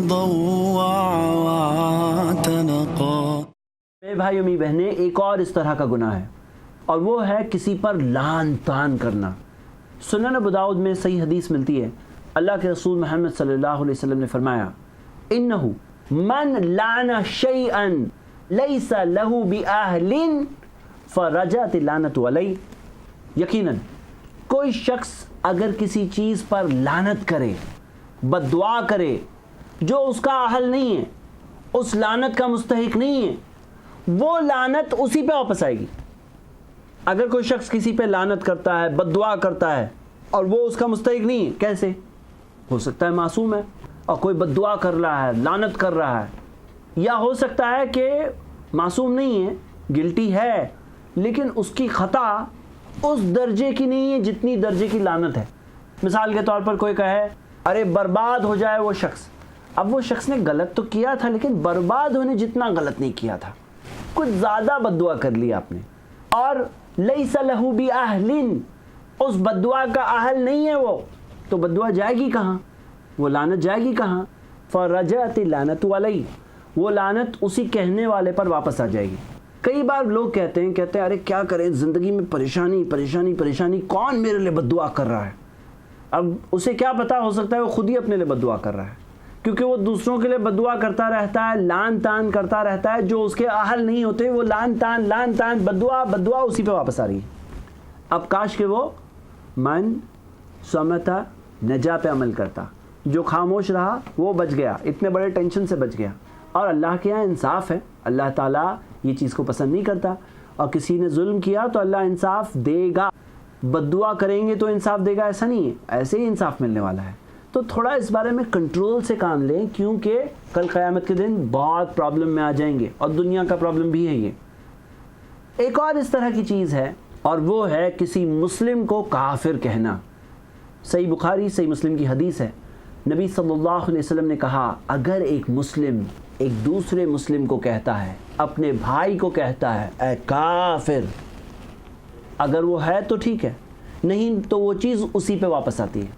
تضوع واعتنقا۔ میرے بھائیو میری بہنیں، ایک اور اس طرح کا گناہ ہے اور وہ ہے کسی پر لعن طعن کرنا۔ سنن ابو داؤد میں صحیح حدیث ملتی ہے، اللہ کے رسول محمد صلی اللہ علیہ وسلم نے فرمایا انہ من لعن شیئا لیس لہ بأہل فرجعت اللعنۃ علیہ، یقیناً کوئی شخص اگر کسی چیز پر لعنت کرے، بد دعا کرے جو اس کا اہل نہیں ہے، اس لعنت کا مستحق نہیں ہے، وہ لعنت اسی پہ واپس آئے گی۔ اگر کوئی شخص کسی پہ لعنت کرتا ہے، بد دعا کرتا ہے اور وہ اس کا مستحق نہیں ہے، کیسے ہو سکتا ہے؟ معصوم ہے اور کوئی بد دعا کر رہا ہے، لعنت کر رہا ہے، یا ہو سکتا ہے کہ معصوم نہیں ہے، گلٹی ہے، لیکن اس کی خطا اس درجے کی نہیں ہے جتنی درجے کی لعنت ہے۔ مثال کے طور پر کوئی کہے ارے برباد ہو جائے وہ شخص، اب وہ شخص نے غلط تو کیا تھا لیکن برباد ہونے جتنا غلط نہیں کیا تھا، کچھ زیادہ بد دعا کر لی آپ نے، اور لیس لہ بأہل، اس بد دعا کا اہل نہیں ہے وہ، تو بد دعا جائے گی کہاں؟ وہ لعنت جائے گی کہاں؟ فرجعت اللعنۃ علیہ، وہ لعنت اسی کہنے والے پر واپس آ جائے گی۔ کئی بار لوگ کہتے ہیں ارے کیا کریں، زندگی میں پریشانی پریشانی پریشانی، کون میرے لیے بد دعا کر رہا ہے؟ اب اسے کیا پتا، ہو سکتا ہے وہ خود ہی اپنے لیے بد دعا کر رہا ہے، کیونکہ وہ دوسروں کے لیے بد دعا کرتا رہتا ہے، لعن طعن کرتا رہتا ہے، جو اس کے اہل نہیں ہوتے وہ لعن طعن بد دعا اسی پہ واپس آ رہی ہے۔ اب کاش کہ وہ من سمتا نجا پہ عمل کرتا، جو خاموش رہا وہ بچ گیا، اتنے بڑے ٹینشن سے بچ گیا۔ اور اللہ کے یہاں انصاف ہے، اللہ تعالیٰ یہ چیز کو پسند نہیں کرتا، اور کسی نے ظلم کیا تو اللہ انصاف دے گا، بد دعا کریں گے تو انصاف دے گا ایسا نہیں ہے، ایسے ہی انصاف ملنے والا ہے۔ تو تھوڑا اس بارے میں کنٹرول سے کام لیں، کیونکہ کل قیامت کے دن بہت پرابلم میں آ جائیں گے، اور دنیا کا پرابلم بھی ہے یہ۔ ایک اور اس طرح کی چیز ہے اور وہ ہے کسی مسلم کو کافر کہنا۔ صحیح بخاری صحیح مسلم کی حدیث ہے، نبی صلی اللہ علیہ وسلم نے کہا اگر ایک مسلم ایک دوسرے مسلم کو کہتا ہے، اپنے بھائی کو کہتا ہے اے کافر، اگر وہ ہے تو ٹھیک ہے، نہیں تو وہ چیز اسی پہ واپس آتی ہے،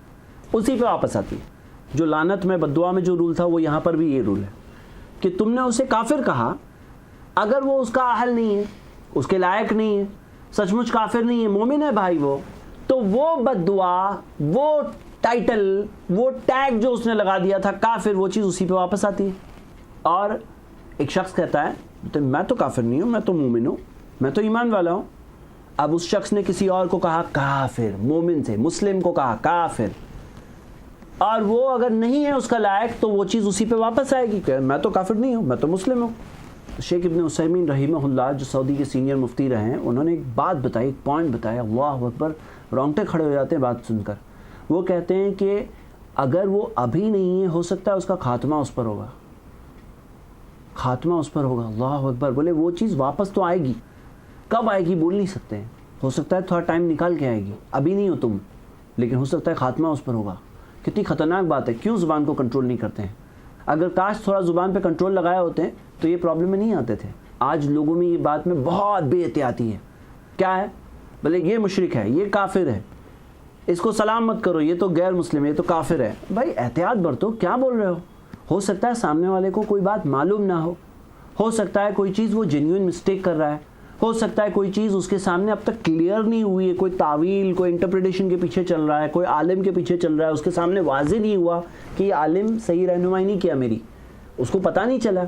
اسی پہ واپس آتی ہے۔ جو لعنت میں بد دعا میں جو رول تھا وہ یہاں پر بھی یہ رول ہے کہ تم نے اسے کافر کہا، اگر وہ اس کا اہل نہیں ہے، اس کے لائق نہیں ہے، سچ مچ کافر نہیں ہے، مومن ہے بھائی وہ، تو وہ بد دعا، وہ ٹائٹل، وہ ٹیگ جو اس نے لگا دیا تھا کافر، وہ چیز اسی پہ واپس آتی ہے۔ اور ایک شخص کہتا ہے میں تو کافر نہیں ہوں، میں تو مومن ہوں، میں تو ایمان والا ہوں۔ اب اس شخص نے کسی اور کو کہا کافر، مومن سے مسلم کو کہا کافر، اور وہ اگر نہیں ہے اس کا لائق تو وہ چیز اسی پہ واپس آئے گی کہ میں تو کافر نہیں ہوں، میں تو مسلم ہوں۔ شیخ ابن عثیمین رحمہ اللہ جو سعودی کے سینئر مفتی رہے ہیں، انہوں نے ایک بات بتائی، ایک پوائنٹ بتایا، اللہ اکبر، رونگٹے کھڑے ہو جاتے ہیں بات سن کر۔ وہ کہتے ہیں کہ اگر وہ ابھی نہیں ہے، ہو سکتا ہے اس کا خاتمہ اس پر ہوگا، خاتمہ اس پر ہوگا، اللہ اکبر۔ بولے وہ چیز واپس تو آئے گی، کب آئے گی بول نہیں سکتے ہیں، ہو سکتا ہے تھوڑا ٹائم نکال کے آئے گی، ابھی نہیں ہو تم، لیکن ہو سکتا ہے خاتمہ اس پر ہوگا۔ کتنی خطرناک بات ہے، کیوں زبان کو کنٹرول نہیں کرتے ہیں؟ اگر کاش تھوڑا زبان پہ کنٹرول لگائے ہوتے ہیں تو یہ پرابلم میں نہیں آتے تھے۔ آج لوگوں میں یہ بات میں بہت بے احتیاطی ہے۔ کیا ہے؟ بولے یہ مشرک ہے، یہ کافر ہے، اس کو سلام مت کرو، یہ تو غیر مسلم ہے، یہ تو کافر ہے۔ بھائی احتیاط برتو، کیا بول رہے ہو سکتا ہے سامنے والے کو کوئی بات معلوم نہ ہو سکتا ہے کوئی چیز وہ جینیوئن مسٹیک کر رہا ہے، ہو سکتا ہے کوئی چیز اس کے سامنے اب تک کلیئر نہیں ہوئی ہے، کوئی تعویل، کوئی انٹرپریٹیشن کے پیچھے چل رہا ہے، کوئی عالم کے پیچھے چل رہا ہے، اس کے سامنے واضح نہیں ہوا کہ یہ عالم صحیح رہنمائی نہیں کیا میری، اس کو پتہ نہیں چلا،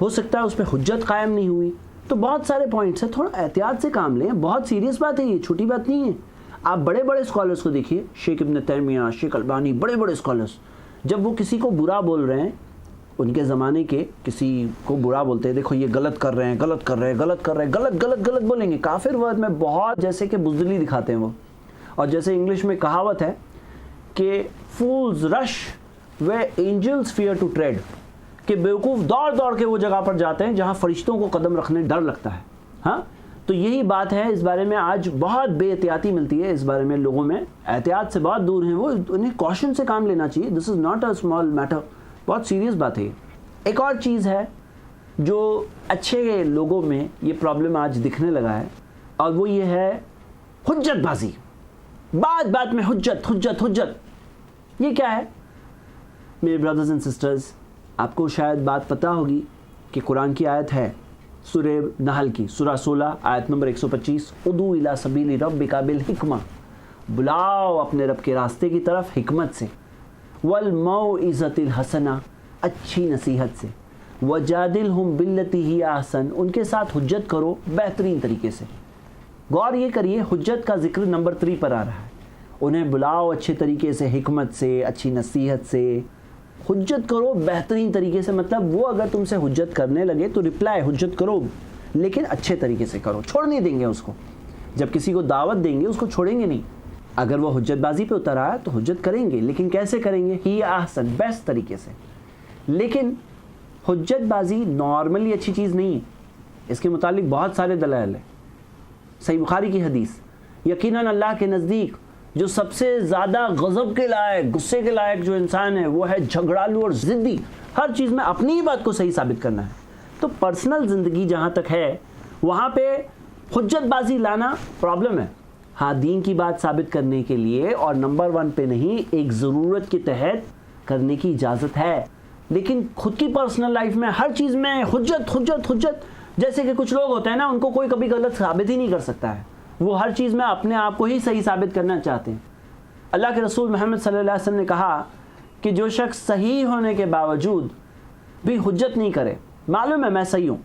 ہو سکتا ہے اس پہ حجت قائم نہیں ہوئی۔ تو بہت سارے پوائنٹس ہیں، تھوڑا احتیاط سے کام لیں، بہت سیریس بات ہے یہ، چھوٹی بات نہیں ہے۔ آپ بڑے بڑے اسکالرس کو دیکھیے، شیخ ابن تیمیہ، شیخ البانی، بڑے بڑے اسکالرس، جب وہ کسی کو برا بول رہے ہیں، ان کے زمانے کے کسی کو برا بولتے ہیں، دیکھو یہ غلط کر رہے ہیں، غلط کر رہے ہیں، غلط کر رہے ہیں، غلط بولیں گے، کافر ورڈ میں بہت جیسے کہ بزدلی دکھاتے ہیں وہ، اور جیسے انگلش میں کہاوت ہے کہ fools rush where angels fear to tread، کہ بیوقوف دوڑ کے وہ جگہ پر جاتے ہیں جہاں فرشتوں کو قدم رکھنے ڈر لگتا ہے۔ ہاں تو یہی بات ہے، اس بارے میں آج بہت بے احتیاطی ملتی ہے، اس بارے میں لوگوں میں احتیاط سے بہت دور ہیں، وہ انہیں کوشن سے کام لینا چاہیے۔ This is not a small matter, بہت سیریس بات ہے۔ ایک اور چیز ہے جو اچھے لوگوں میں یہ پرابلم آج دکھنے لگا ہے، اور وہ یہ ہے حجت بازی، بات میں حجت۔ یہ کیا ہے؟ میرے برادرز اینڈ سسٹرز، آپ کو شاید بات پتہ ہوگی کہ قرآن کی آیت ہے سورہ نحل کی سورہ 16 آیت نمبر 125، ادعو الی سبیل ربک بالحکمہ، بلاؤ اپنے رب کے راستے کی طرف حکمت سے، والموعظۃ الحسنہ، اچھی نصیحت سے، وجادلہم باللتی ہی احسن، ان کے ساتھ حجت کرو بہترین طریقے سے۔ غور یہ کریے، حجت کا ذکر نمبر 3 پر آ رہا ہے۔ انہیں بلاؤ اچھے طریقے سے، حکمت سے، اچھی نصیحت سے، حجت کرو بہترین طریقے سے، مطلب وہ اگر تم سے حجت کرنے لگے تو رپلائی حجت کرو، لیکن اچھے طریقے سے کرو، چھوڑ نہیں دیں گے اس کو۔ جب کسی کو دعوت دیں گے اس کو چھوڑیں گے نہیں، اگر وہ حجت بازی پہ اتر آیا تو حجت کریں گے، لیکن کیسے کریں گے؟ ہی احسن، بیسٹ طریقے سے۔ لیکن حجت بازی نارملی اچھی چیز نہیں ہے، اس کے متعلق بہت سارے دلائل ہیں۔ صحیح بخاری کی حدیث، یقیناً اللہ کے نزدیک جو سب سے زیادہ غضب کے لائق، غصے کے لائق جو انسان ہے وہ ہے جھگڑالو اور ضدی، ہر چیز میں اپنی ہی بات کو صحیح ثابت کرنا ہے۔ تو پرسنل زندگی جہاں تک ہے وہاں پہ حجت بازی لانا پرابلم ہے۔ ہاں، دین کی بات ثابت کرنے کے لیے اور نمبر 1 پہ نہیں، ایک ضرورت کے تحت کرنے کی اجازت ہے، لیکن خود کی پرسنل لائف میں ہر چیز میں حجت حجت حجت، جیسے کہ کچھ لوگ ہوتے ہیں نا، ان کو کوئی کبھی غلط ثابت ہی نہیں کر سکتا ہے، وہ ہر چیز میں اپنے آپ کو ہی صحیح ثابت کرنا چاہتے ہیں۔ اللہ کے رسول محمد صلی اللہ علیہ وسلم نے کہا کہ جو شخص صحیح ہونے کے باوجود بھی حجت نہیں کرے، معلوم ہے میں صحیح ہوں،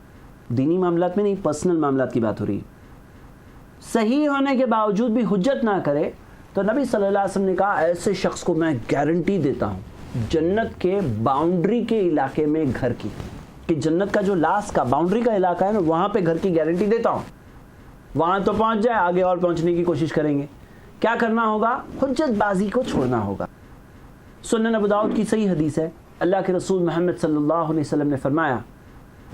دینی معاملات میں نہیں، پرسنل معاملات کی بات ہو رہی ہے، صحیح ہونے کے باوجود بھی حجت نہ کرے، تو نبی صلی اللہ علیہ وسلم نے کہا ایسے شخص کو میں گارنٹی دیتا ہوں جنت کے باؤنڈری کے علاقے میں گھر کی، کہ جنت کا جو لاسٹ کا باؤنڈری کا علاقہ ہے نا، وہاں پہ گھر کی گارنٹی دیتا ہوں، وہاں تو پہنچ جائے، آگے اور پہنچنے کی کوشش کریں گے۔ کیا کرنا ہوگا؟ حجت بازی کو چھوڑنا ہوگا۔ سنن ابو داؤد کی صحیح حدیث ہے، اللہ کے رسول محمد صلی اللہ علیہ وسلم نے فرمایا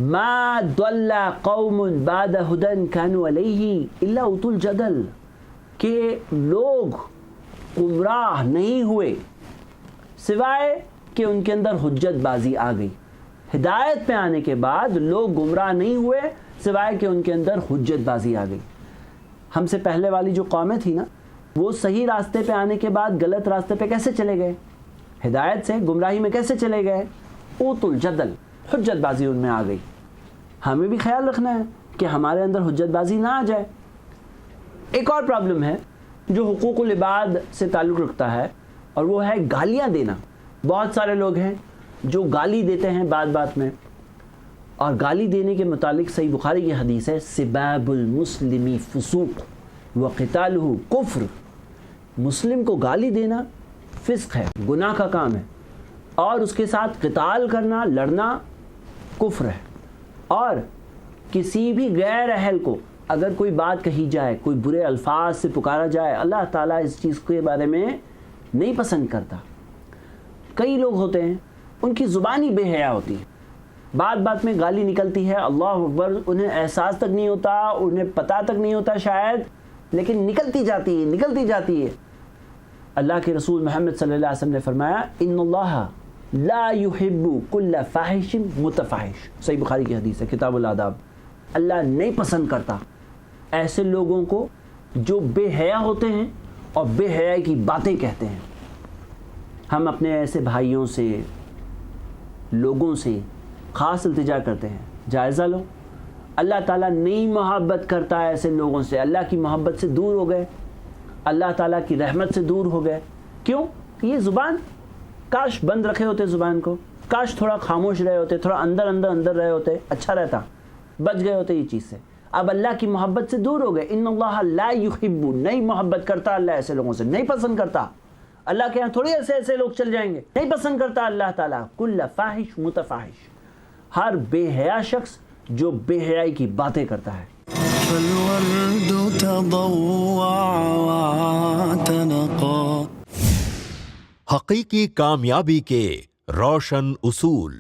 ما ضل قوم بعد هدى كانوا عليه الا اوتوا الجدل، کہ لوگ گمراہ نہیں ہوئے سوائے کہ ان کے اندر حجت بازی آ گئی۔ ہدایت پہ آنے کے بعد لوگ گمراہ نہیں ہوئے سوائے کہ ان کے اندر حجت بازی آ گئی۔ ہم سے پہلے والی جو قومیں تھی نا، وہ صحیح راستے پہ آنے کے بعد غلط راستے پہ کیسے چلے گئے؟ ہدایت سے گمراہی میں کیسے چلے گئے؟ اوت الجدل، حجت بازی ان میں آ گئی۔ ہمیں بھی خیال رکھنا ہے کہ ہمارے اندر حجت بازی نہ آ جائے۔ ایک اور پرابلم ہے جو حقوق العباد سے تعلق رکھتا ہے، اور وہ ہے گالیاں دینا۔ بہت سارے لوگ ہیں جو گالی دیتے ہیں بات بات میں، اور گالی دینے کے متعلق صحیح بخاری کی حدیث ہے سباب المسلم فسوق وقتالہ کفر، مسلم کو گالی دینا فسق ہے، گناہ کا کام ہے، اور اس کے ساتھ قتال کرنا، لڑنا کفر ہے۔ اور کسی بھی غیر اہل کو اگر کوئی بات کہی جائے، کوئی برے الفاظ سے پکارا جائے، اللہ تعالیٰ اس چیز کے بارے میں نہیں پسند کرتا۔ کئی لوگ ہوتے ہیں ان کی زبانی بے حیا ہوتی ہے، بات بات میں گالی نکلتی ہے، اللہ اکبر، انہیں احساس تک نہیں ہوتا، انہیں پتہ تک نہیں ہوتا شاید، لیکن نکلتی جاتی ہے، نکلتی جاتی ہے۔ اللہ کے رسول محمد صلی اللہ علیہ وسلم نے فرمایا ان اللہ لا يحب كل فاحش متفاحش، صحیح بخاری کی حدیث ہے کتاب الآداب۔ اللہ نہیں پسند کرتا ایسے لوگوں کو جو بے حیا ہوتے ہیں اور بے حیائی کی باتیں کہتے ہیں۔ ہم اپنے ایسے بھائیوں سے، لوگوں سے خاص التجا کرتے ہیں، جائزہ لو، اللہ تعالیٰ نہیں محبت کرتا ہے ایسے لوگوں سے، اللہ کی محبت سے دور ہو گئے، اللہ تعالیٰ کی رحمت سے دور ہو گئے۔ کیوں؟ یہ زبان، کاش بند رکھے ہوتے زبان کو، کاش تھوڑا خاموش رہے ہوتے، تھوڑا اندر رہے ہوتے، اچھا رہتا، بچ گئے ہوتے یہ چیز سے۔ اب اللہ کی محبت سے دور ہو گئے۔ ان اللہ لا يحب، نہیں محبت کرتا اللہ ایسے لوگوں سے، نہیں پسند کرتا۔ اللہ کے یہاں تھوڑی ایسے لوگ چل جائیں گے، نہیں پسند کرتا اللہ تعالیٰ۔ کل فاحش متفاحش، ہر بے حیا شخص جو بے حیائی کی باتیں کرتا ہے۔ فالورد تضوع واعتنقا، حقیقی کامیابی کے روشن اصول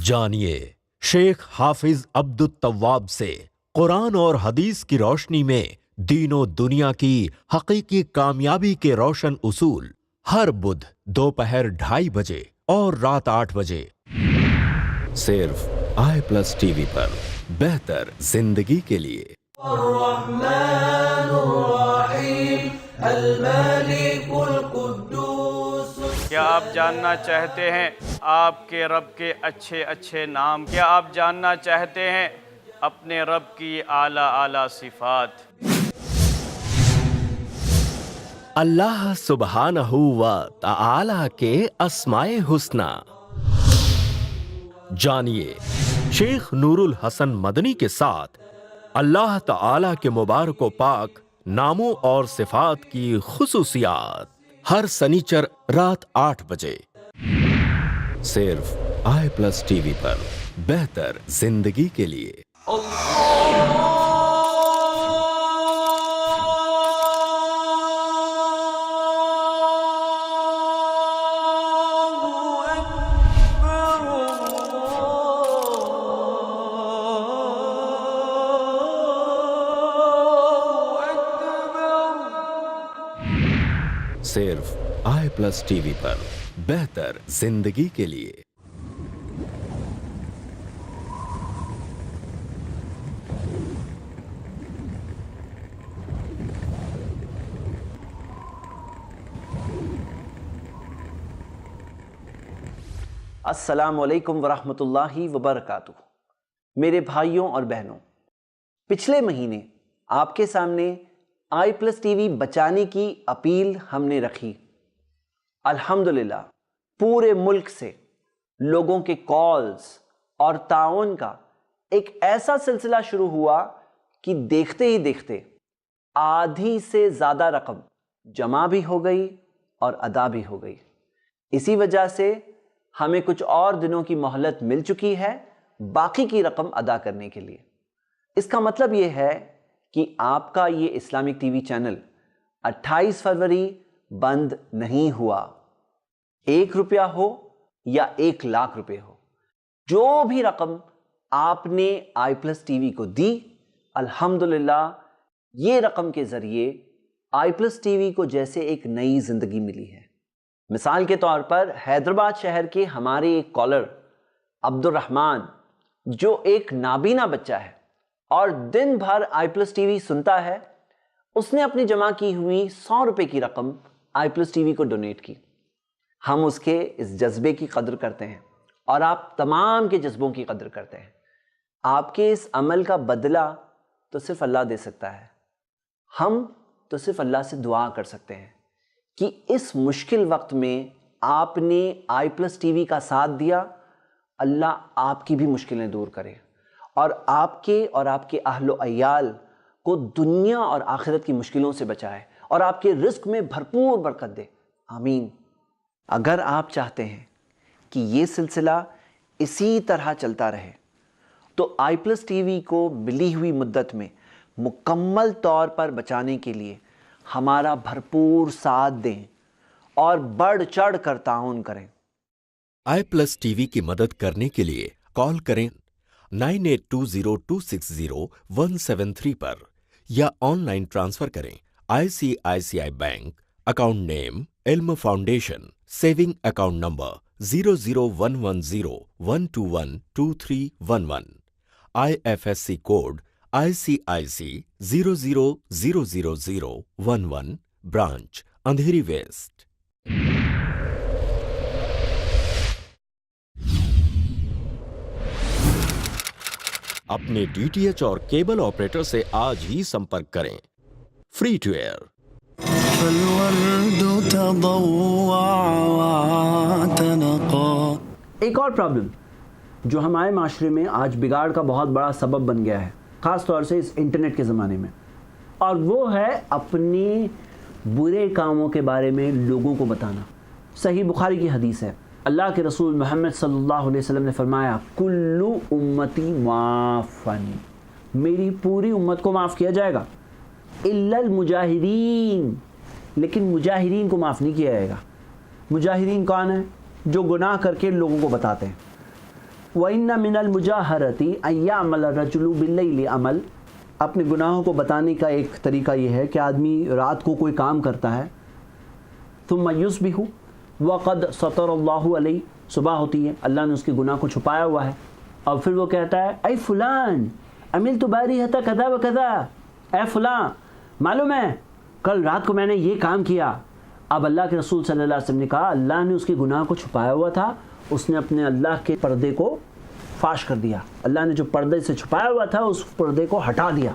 جانیے شیخ حافظ عبد التواب سے۔ قرآن اور حدیث کی روشنی میں دین و دنیا کی حقیقی کامیابی کے روشن اصول، ہر بدھ دوپہر 2:30 بجے اور رات 8 بجے، صرف i+ ٹی وی پر، بہتر زندگی کے لیے۔ الرحمن الرحیم الملک القدوس۔ کیا آپ جاننا چاہتے ہیں آپ کے رب کے اچھے اچھے نام؟ کیا آپ جاننا چاہتے ہیں اپنے رب کی اعلیٰ اعلیٰ صفات؟ اللہ سبحانہ و تعالی کے اسماء حسنی جانیے شیخ نور الحسن مدنی کے ساتھ اللہ تعالی کے مبارک و پاک ناموں اور صفات کی خصوصیات ہر سنیچر رات 8 بجے صرف i+ ٹی وی پر، بہتر زندگی کے لیے۔ صرف i+ ٹی وی پر، بہتر زندگی کے لیے۔ السلام علیکم ورحمۃ اللہ وبرکاتہ۔ میرے بھائیوں اور بہنوں، پچھلے مہینے آپ کے سامنے i+ ٹی وی بچانے کی اپیل ہم نے رکھی۔ الحمدللہ پورے ملک سے لوگوں کے کالز اور تعاون کا ایک ایسا سلسلہ شروع ہوا کہ دیکھتے ہی دیکھتے آدھی سے زیادہ رقم جمع بھی ہو گئی اور ادا بھی ہو گئی۔ اسی وجہ سے ہمیں کچھ اور دنوں کی مہلت مل چکی ہے باقی کی رقم ادا کرنے کے لیے۔ اس کا مطلب یہ ہے کہ آپ کا یہ اسلامک ٹی وی چینل 28 فروری بند نہیں ہوا۔ 1 روپیہ ہو یا 1 لاکھ روپے ہو، جو بھی رقم آپ نے i+ ٹی وی کو دی، الحمدللہ یہ رقم کے ذریعے i+ ٹی وی کو جیسے ایک نئی زندگی ملی ہے۔ مثال کے طور پر حیدرآباد شہر کے ہمارے ایک کالر عبد الرحمن، جو ایک نابینا بچہ ہے اور دن بھر i+ ٹی وی سنتا ہے، اس نے اپنی جمع کی ہوئی 100 روپے کی رقم i+ ٹی وی کو ڈونیٹ کی۔ ہم اس کے اس جذبے کی قدر کرتے ہیں اور آپ تمام کے جذبوں کی قدر کرتے ہیں۔ آپ کے اس عمل کا بدلہ تو صرف اللہ دے سکتا ہے۔ ہم تو صرف اللہ سے دعا کر سکتے ہیں کہ اس مشکل وقت میں آپ نے i+ ٹی وی کا ساتھ دیا، اللہ آپ کی بھی مشکلیں دور کرے اور آپ کے اہل و عیال کو دنیا اور آخرت کی مشکلوں سے بچائے اور آپ کے رزق میں بھرپور برکت دے، آمین۔ اگر آپ چاہتے ہیں کہ یہ سلسلہ اسی طرح چلتا رہے تو i+ ٹی وی کو ملی ہوئی مدت میں مکمل طور پر بچانے کے لیے ہمارا بھرپور ساتھ دیں اور بڑھ چڑھ کر تعاون کریں۔ i+ ٹی وی کی مدد کرنے کے لیے کال کریں 9820260173 پر یا آن لائن ٹرانسفر کریں ICICI bank, account name Ilm foundation, saving account number 0011012123111، IFSC code ICIC 00000011، branch Andheri west. اپنے DTH اور کیبل آپریٹر سے آج ہی سمپرک کریں۔ Free to air. فالورد تضوع واعتنقا۔ ایک اور پرابلم جو ہمارے معاشرے میں آج بگاڑ کا بہت بڑا سبب بن گیا ہے، خاص طور سے اس انٹرنیٹ کے زمانے میں، اور وہ ہے اپنے برے کاموں کے بارے میں لوگوں کو بتانا۔ صحیح بخاری کی حدیث ہے، اللہ کے رسول محمد صلی اللہ علیہ وسلم نے فرمایا، کل امتی معافن، میری پوری امت کو معاف کیا جائے گا، الا المجاہرین، لیکن مجاہرین کو معاف نہیں کیا جائے گا۔ مجاہرین کون ہیں؟ جو گناہ کر کے لوگوں کو بتاتے ہیں۔ وَإِنَّ مِنَ الْمُجَاهَرَةِ أَن يَعْمَلَ الرَّجُلُ بِاللَّيْلِ عمل، اپنے گناہوں کو بتانے کا ایک طریقہ یہ ہے کہ آدمی رات کو کوئی کام کرتا ہے، ثم يصبح وقد سطر اللہ علیہ، صبح ہوتی ہے، اللہ نے اس کے گناہ کو چھپایا ہوا ہے، اور پھر وہ کہتا ہے، اے فلان عملت باریہۃ کذا و کذا، اے فلاں معلوم ہے کل رات کو میں نے یہ کام کیا، اب اللہ کے رسول صلی اللہ علیہ وسلم نے کہا اللہ نے اس کے گناہ کو چھپایا ہوا تھا، اس نے اپنے اللہ کے پردے کو فاش کر دیا، اللہ نے جو پردے سے چھپایا ہوا تھا اس پردے کو ہٹا دیا۔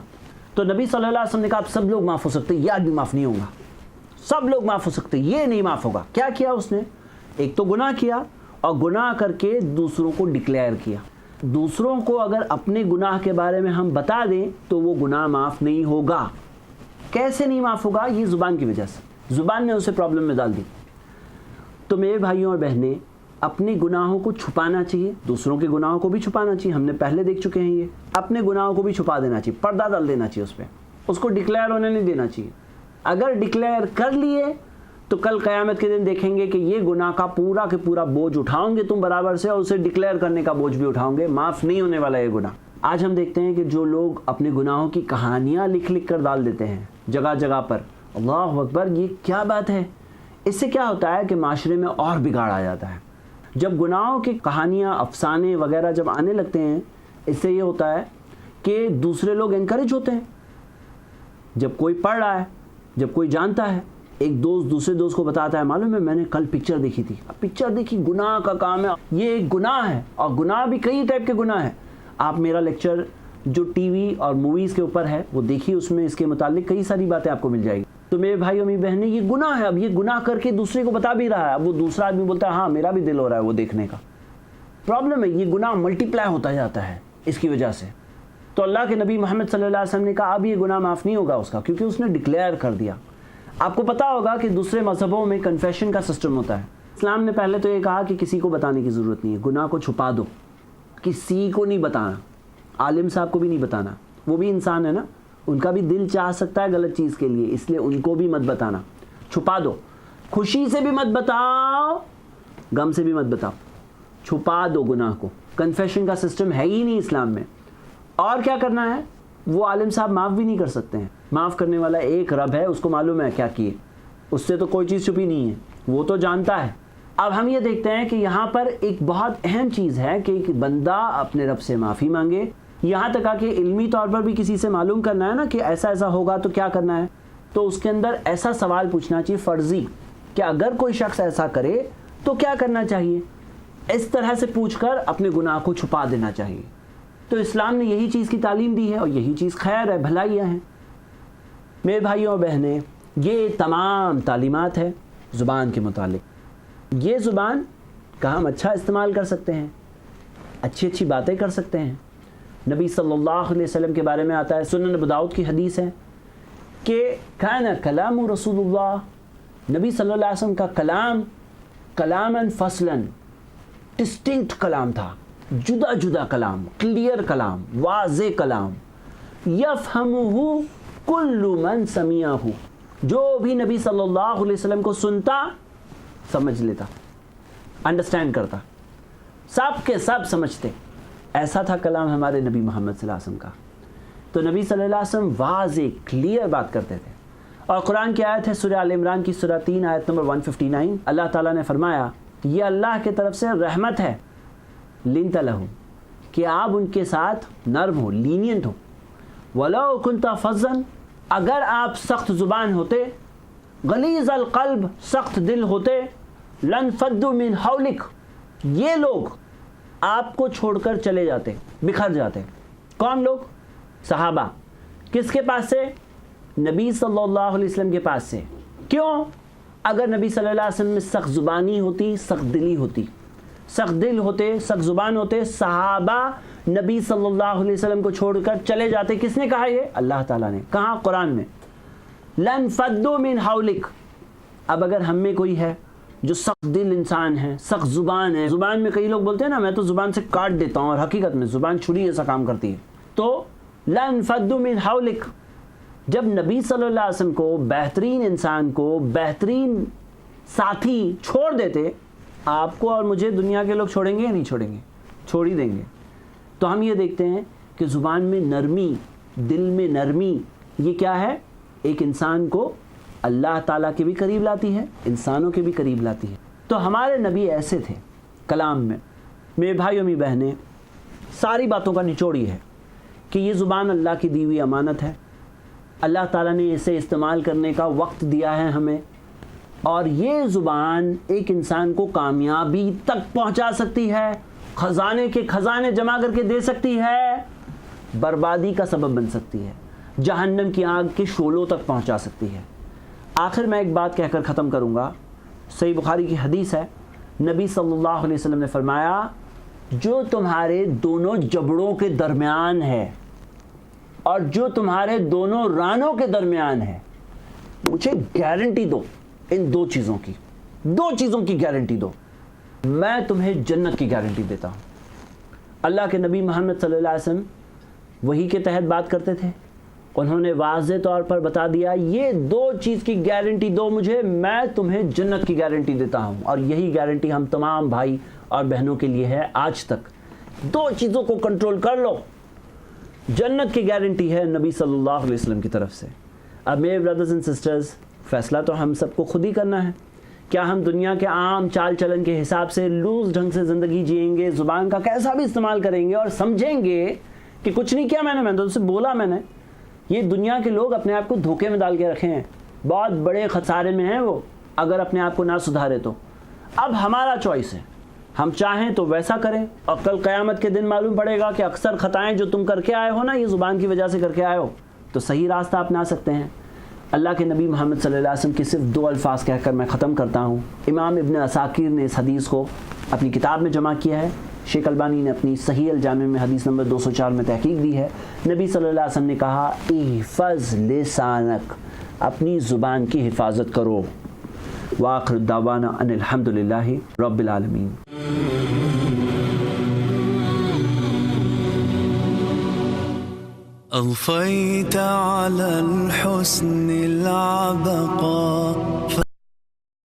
تو نبی صلی اللہ علیہ وسلم نے کہا اب سب لوگ معاف ہو سکتے، یہ آدمی معاف نہیں ہوگا، سب لوگ معاف ہو سکتے، یہ نہیں معاف ہوگا۔ کیا کیا اس نے؟ ایک تو گناہ کیا، اور گناہ کر کے دوسروں کو ڈکلیئر کیا۔ دوسروں کو اگر اپنے گناہ کے بارے میں ہم بتا دیں تو وہ گناہ معاف نہیں ہوگا۔ کیسے نہیں معاف ہوگا؟ یہ زبان کی وجہ سے، زبان نے اسے پرابلم میں ڈال دی۔ تو میرے بھائیوں اور بہنیں، اپنے گناہوں کو چھپانا چاہیے، دوسروں کے گناہوں کو بھی چھپانا چاہیے، ہم نے پہلے دیکھ چکے ہیں یہ، اپنے گناہوں کو بھی چھپا دینا چاہیے، پردہ ڈال دینا چاہیے اس پہ، اس کو ڈکلیئر ہونے نہیں دینا چاہیے۔ اگر ڈکلیئر کر لیے تو کل قیامت کے دن دیکھیں گے کہ یہ گناہ کا پورا کے پورا بوجھ اٹھاؤں گے تم برابر سے، اور اسے ڈکلیئر کرنے کا بوجھ بھی اٹھاؤں گے، معاف نہیں ہونے والا یہ گناہ۔ آج ہم دیکھتے ہیں کہ جو لوگ اپنے گناہوں کی کہانیاں لکھ لکھ کر ڈال دیتے ہیں جگہ جگہ پر، اللہ اکبر، یہ کیا بات ہے؟ اس سے کیا ہوتا ہے کہ معاشرے میں اور بگاڑ آ جاتا ہے۔ جب گناہوں کی کہانیاں، افسانے وغیرہ جب آنے لگتے ہیں، اس سے یہ ہوتا ہے کہ دوسرے لوگ انکریج ہوتے ہیں۔ جب کوئی پڑھ رہا ہے، جب کوئی جانتا ہے، ایک دوست دوسرے دوست کو بتاتا ہے معلوم ہے میں نے کل پکچر دیکھی تھی، اب پکچر دیکھی گناہ کا کام ہے، یہ ایک گناہ ہے، اور گناہ بھی کئی ٹائپ کے گناہ ہیں۔ آپ میرا لیکچر جو ٹی وی اور موویز کے اوپر ہے وہ دیکھیے، اس میں اس کے متعلق کئی ساری باتیں آپ کو مل جائے گی۔ تو میرے بھائی اور میری بہنیں، یہ گناہ ہے، اب یہ گناہ کر کے دوسرے کو بتا بھی رہا ہے، اب وہ دوسرا آدمی بولتا ہے ہاں میرا بھی دل ہو رہا ہے وہ دیکھنے کا۔ پرابلم ہے، یہ گناہ ملٹی پلائی ہوتا جاتا ہے اس کی وجہ سے۔ تو اللہ کے نبی محمد صلی اللہ علیہ وسلم نے کہا اب یہ گناہ معاف نہیں ہوگا اس کا، کیونکہ اس نے ڈکلیئر کر دیا۔ آپ کو پتا ہوگا کہ دوسرے مذہبوں میں کنفیشن کا سسٹم ہوتا ہے۔ اسلام نے پہلے تو یہ کہا کہ کسی کو بتانے کی ضرورت نہیں ہے، گناہ کو چھپا دو، کسی کو نہیں بتانا، عالم صاحب کو بھی نہیں بتانا، وہ بھی انسان ہے نا، ان کا بھی دل چاہ سکتا ہے غلط چیز کے لیے، اس لیے ان کو بھی مت بتانا، چھپا دو، خوشی سے بھی مت بتاؤ، غم سے بھی مت بتاؤ، چھپا دو گناہ کو۔ کنفیشن کا سسٹم ہے ہی نہیں اسلام میں۔ اور کیا کرنا ہے؟ وہ عالم صاحب معاف بھی نہیں کر سکتے ہیں، معاف کرنے والا ایک رب ہے، اس کو معلوم ہے کیا کیے، اس سے تو کوئی چیز چھپی نہیں ہے، وہ تو جانتا ہے۔ اب ہم یہ دیکھتے ہیں کہ یہاں پر ایک بہت اہم چیز ہے کہ ایک بندہ اپنے رب سے معافی مانگے، یہاں تک کہ علمی طور پر بھی کسی سے معلوم کرنا ہے نا کہ ایسا ایسا ہوگا تو کیا کرنا ہے، تو اس کے اندر ایسا سوال پوچھنا چاہیے فرضی کہ اگر کوئی شخص ایسا کرے تو کیا کرنا چاہیے، اس طرح سے پوچھ کر اپنے گناہ کو چھپا دینا چاہیے۔ تو اسلام نے یہی چیز کی تعلیم دی ہے، اور یہی چیز خیر ہے، بھلائیاں ہیں۔ میرے بھائیوں اور بہنیں، یہ تمام تعلیمات ہے زبان کے متعلق۔ یہ زبان کا ہم اچھا استعمال کر سکتے ہیں، اچھی اچھی باتیں کر سکتے ہیں۔ نبی صلی اللہ علیہ وسلم کے بارے میں آتا ہے، سنن ابو داؤد کی حدیث ہے کہ کان کلام رسول اللہ، نبی صلی اللہ علیہ وسلم کا کلام کلاماً فصلاً، ڈسٹنکٹ کلام تھا، جدا جدا کلام، کلیئر کلام، واضح کلام، یفہمہ کل من سمعہ، جو بھی نبی صلی اللہ علیہ وسلم کو سنتا سمجھ لیتا، انڈرسٹینڈ کرتا، سب کے سب سمجھتے۔ ایسا تھا کلام ہمارے نبی محمد صلی اللہ علیہ وسلم کا۔ تو نبی صلی اللہ علیہ وسلم واضح کلیئر بات کرتے تھے۔ اور قرآن کی آیت ہے سورہ آل عمران کی سورہ 3 آیت نمبر 159، اللہ تعالیٰ نے فرمایا یہ اللہ کی طرف سے رحمت ہے، لنت لہم، کہ آپ ان کے ساتھ نرم ہو، لینینٹ ہو، ولو کنت فظا، اگر آپ سخت زبان ہوتے، غلیظ القلب، سخت دل ہوتے، لانفضوا من حولک، یہ لوگ آپ کو چھوڑ کر چلے جاتے، بکھر جاتے۔ کون لوگ؟ صحابہ۔ کس کے پاس سے؟ نبی صلی اللہ علیہ وسلم کے پاس سے۔ کیوں؟ اگر نبی صلی اللہ علیہ وسلم میں سخت زبانی ہوتی، سخت دلی ہوتی، سخت دل ہوتے، سخت زبان ہوتے، صحابہ نبی صلی اللہ علیہ وسلم کو چھوڑ کر چلے جاتے۔ کس نے کہا یہ؟ اللہ تعالیٰ نے۔ کہاں؟ قرآن میں، لانفضوا من حولک۔ اب اگر ہم میں کوئی ہے جو سخت دل انسان ہے، سخت زبان ہے، زبان میں کئی لوگ بولتے ہیں نا میں تو زبان سے کاٹ دیتا ہوں، اور حقیقت میں زبان چھری ایسا کام کرتی ہے، تو لانفضوا من حولک، جب نبی صلی اللہ علیہ وسلم کو، بہترین انسان کو، بہترین ساتھی چھوڑ دیتے، آپ کو اور مجھے دنیا کے لوگ چھوڑیں گے یا نہیں چھوڑیں گے؟ چھوڑ ہی دیں گے۔ تو ہم یہ دیکھتے ہیں کہ زبان میں نرمی، دل میں نرمی، یہ کیا ہے؟ ایک انسان کو اللہ تعالیٰ کے بھی قریب لاتی ہے، انسانوں کے بھی قریب لاتی ہے۔ تو ہمارے نبی ایسے تھے کلام میں۔ میرے بھائی اور میری بہنیں، ساری باتوں کا نچوڑ یہ ہے کہ یہ زبان اللہ کی دی ہوئی امانت ہے، اللہ تعالیٰ نے اسے استعمال کرنے کا وقت دیا ہے ہمیں، اور یہ زبان ایک انسان کو کامیابی تک پہنچا سکتی ہے، خزانے کے خزانے جمع کر کے دے سکتی ہے، بربادی کا سبب بن سکتی ہے، جہنم کی آگ کے شعلوں تک پہنچا سکتی ہے۔ آخر میں ایک بات کہہ کر ختم کروں گا۔ صحیح بخاری کی حدیث ہے، نبی صلی اللہ علیہ وسلم نے فرمایا جو تمہارے دونوں جبڑوں کے درمیان ہے اور جو تمہارے دونوں رانوں کے درمیان ہے، مجھے گارنٹی دو ان دو چیزوں کی گارنٹی دو، میں تمہیں جنت کی گارنٹی دیتا ہوں۔ اللہ کے نبی محمد صلی اللہ علیہ وسلم وحی کے تحت بات کرتے تھے، انہوں نے واضح طور پر بتا دیا یہ دو چیز کی گارنٹی دو مجھے، میں تمہیں جنت کی گارنٹی دیتا ہوں۔ اور یہی گارنٹی ہم تمام بھائی اور بہنوں کے لیے ہے آج تک۔ دو چیزوں کو کنٹرول کر لو، جنت کی گارنٹی ہے نبی صلی اللہ علیہ وسلم کی طرف سے۔ اب میرے بردرز اینڈ سسٹرز، فیصلہ تو ہم سب کو خود ہی کرنا ہے۔ کیا ہم دنیا کے عام چال چلن کے حساب سے لوز ڈھنگ سے زندگی جئیں گے، زبان کا کیسا بھی استعمال کریں گے اور سمجھیں گے کہ کچھ نہیں کیا میں تو اسے بولا میں نے؟ یہ دنیا کے لوگ اپنے آپ کو دھوکے میں ڈال کے رکھے ہیں، بہت بڑے خسارے میں ہیں وہ اگر اپنے آپ کو نہ سدھارے تو۔ اب ہمارا چوائس ہے، ہم چاہیں تو ویسا کریں، اور کل قیامت کے دن معلوم پڑے گا کہ اکثر خطائیں جو تم کر کے آئے ہو نا، یہ زبان کی وجہ سے کر کے آئے ہو، تو صحیح راستہ اپنا سکتے ہیں۔ اللہ کے نبی محمد صلی اللہ علیہ وسلم کے صرف دو الفاظ کہہ کر میں ختم کرتا ہوں۔ امام ابن عساکر نے اس حدیث کو اپنی کتاب میں جمع کیا ہے، شیخ البانی نے اپنی صحیح الجامع میں حدیث نمبر 204 میں تحقیق دی ہے۔ نبی صلی اللہ علیہ وسلم نے کہا احفظ لسانک، اپنی زبان کی حفاظت کرو۔ وآخر دعوانا ان الحمدللہ رب العالمین۔ أضفيت على الحسن العبقى